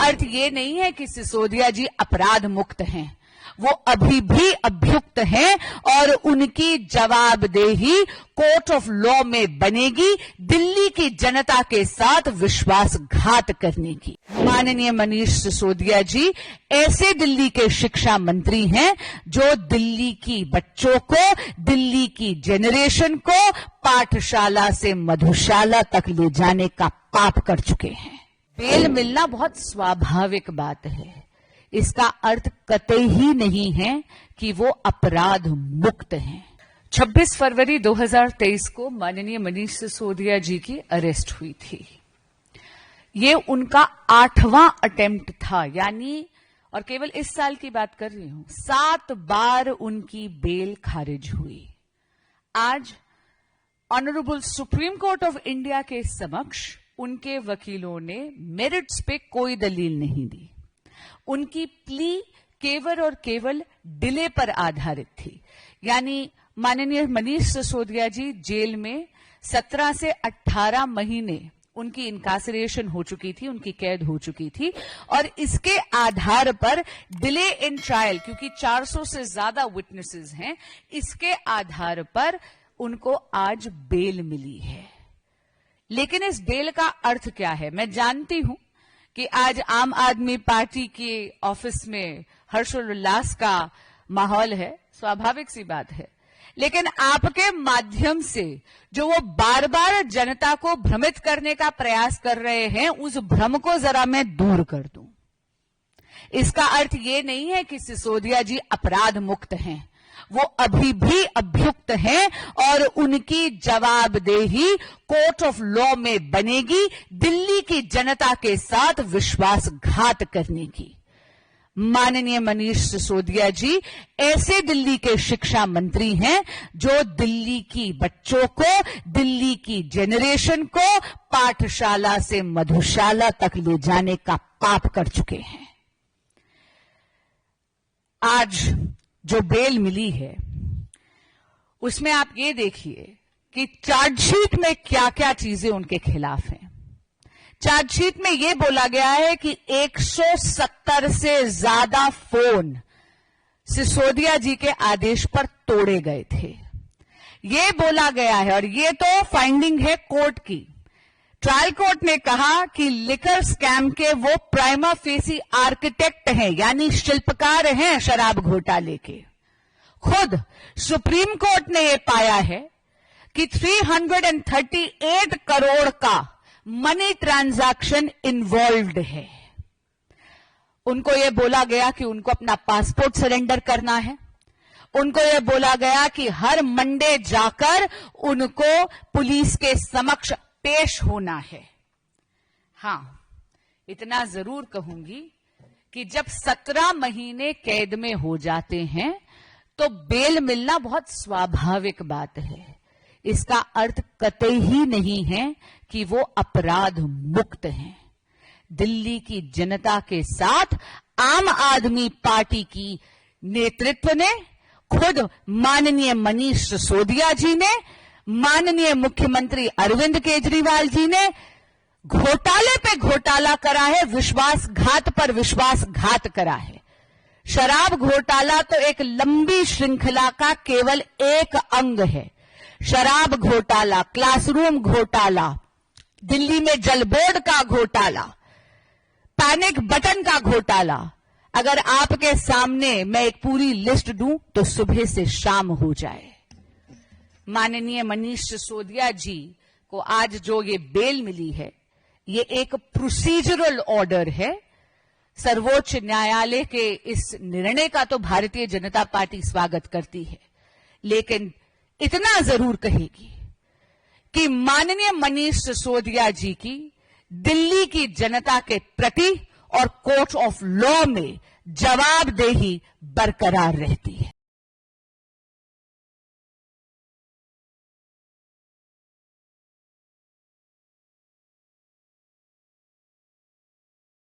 अर्थ ये नहीं है कि सिसोदिया जी अपराध मुक्त हैं, वो अभी भी अभियुक्त हैं और उनकी जवाबदेही कोर्ट ऑफ लॉ में बनेगी दिल्ली की जनता के साथ विश्वासघात करने की। माननीय मनीष सिसोदिया जी ऐसे दिल्ली के शिक्षा मंत्री हैं जो दिल्ली की बच्चों को, दिल्ली की जेनरेशन को पाठशाला से मधुशाला तक ले जाने का पाप कर चुके हैं। बेल मिलना बहुत स्वाभाविक बात है, इसका अर्थ कतई ही नहीं है कि वो अपराध मुक्त हैं। 26 फरवरी 2023 को माननीय मनीष सिसोदिया जी की अरेस्ट हुई थी। ये उनका 8वां अटेम्प्ट था, यानी, और केवल इस साल की बात कर रही हूं, 7 बार उनकी बेल खारिज हुई। आज honourable supreme court of India के समक्ष उनके वकीलों ने मेरिट्स पे कोई दलील नहीं दी। उनकी प्ली केवल और केवल डिले पर आधारित थी, यानी माननीय मनीष सिसोदिया जी जेल में 17 से 18 महीने उनकी इनकासरेशन हो चुकी थी, उनकी कैद हो चुकी थी, और इसके आधार पर डिले इन ट्रायल, क्योंकि 400 से ज्यादा विटनेसेस हैं, इसके आधार पर उनको आज बेल मिली है। लेकिन इस बेल का अर्थ क्या है? मैं जानती हूं कि आज आम आदमी पार्टी के ऑफिस में हर्षोल्लास का माहौल है, स्वाभाविक सी बात है, लेकिन आपके माध्यम से जो वो बार बार जनता को भ्रमित करने का प्रयास कर रहे हैं, उस भ्रम को जरा मैं दूर कर दूं। इसका अर्थ ये नहीं है कि सिसोदिया जी अपराध मुक्त हैं, वो अभी भी अभियुक्त हैं और उनकी जवाबदेही कोर्ट ऑफ लॉ में बनेगी दिल्ली की जनता के साथ विश्वासघात करने की। माननीय मनीष सिसोदिया जी ऐसे दिल्ली के शिक्षा मंत्री हैं जो दिल्ली की बच्चों को, दिल्ली की जेनरेशन को पाठशाला से मधुशाला तक ले जाने का पाप कर चुके हैं। आज जो बेल मिली है उसमें आप ये देखिए कि चार्जशीट में क्या क्या चीजें उनके खिलाफ हैं। चार्जशीट में यह बोला गया है कि 170 से ज्यादा फोन सिसोदिया जी के आदेश पर तोड़े गए थे, यह बोला गया है, और यह तो फाइंडिंग है कोर्ट की। ट्रायल कोर्ट ने कहा कि लिकर स्कैम के वो प्राइमा फेसी आर्किटेक्ट हैं, यानी शिल्पकार हैं शराब घोटाले के। खुद सुप्रीम कोर्ट ने यह पाया है कि 338 करोड़ का मनी ट्रांजैक्शन इन्वॉल्व्ड है। उनको यह बोला गया कि उनको अपना पासपोर्ट सरेंडर करना है, उनको यह बोला गया कि हर मंडे जाकर उनको पुलिस के समक्ष पेश होना है। हां, इतना जरूर कहूंगी कि जब 17 महीने कैद में हो जाते हैं तो बेल मिलना बहुत स्वाभाविक बात है। इसका अर्थ कतई ही नहीं है कि वो अपराध मुक्त हैं। दिल्ली की जनता के साथ आम आदमी पार्टी की नेतृत्व ने, खुद माननीय मनीष सिसोदिया जी ने, माननीय मुख्यमंत्री अरविंद केजरीवाल जी ने घोटाले पे घोटाला करा है, विश्वासघात पर विश्वासघात करा है। शराब घोटाला तो एक लंबी श्रृंखला का केवल एक अंग है। शराब घोटाला, क्लासरूम घोटाला, दिल्ली में जल बोर्ड का घोटाला, पैनिक बटन का घोटाला, अगर आपके सामने मैं एक पूरी लिस्ट दूं तो सुबह से शाम हो जाए। माननीय मनीष सिसोदिया जी को आज जो ये बेल मिली है, ये एक प्रोसीजरल ऑर्डर है। सर्वोच्च न्यायालय के इस निर्णय का तो भारतीय जनता पार्टी स्वागत करती है, लेकिन इतना जरूर कहेगी कि माननीय मनीष सिसोदिया जी की दिल्ली की जनता के प्रति और कोर्ट ऑफ लॉ में जवाबदेही बरकरार रहती है।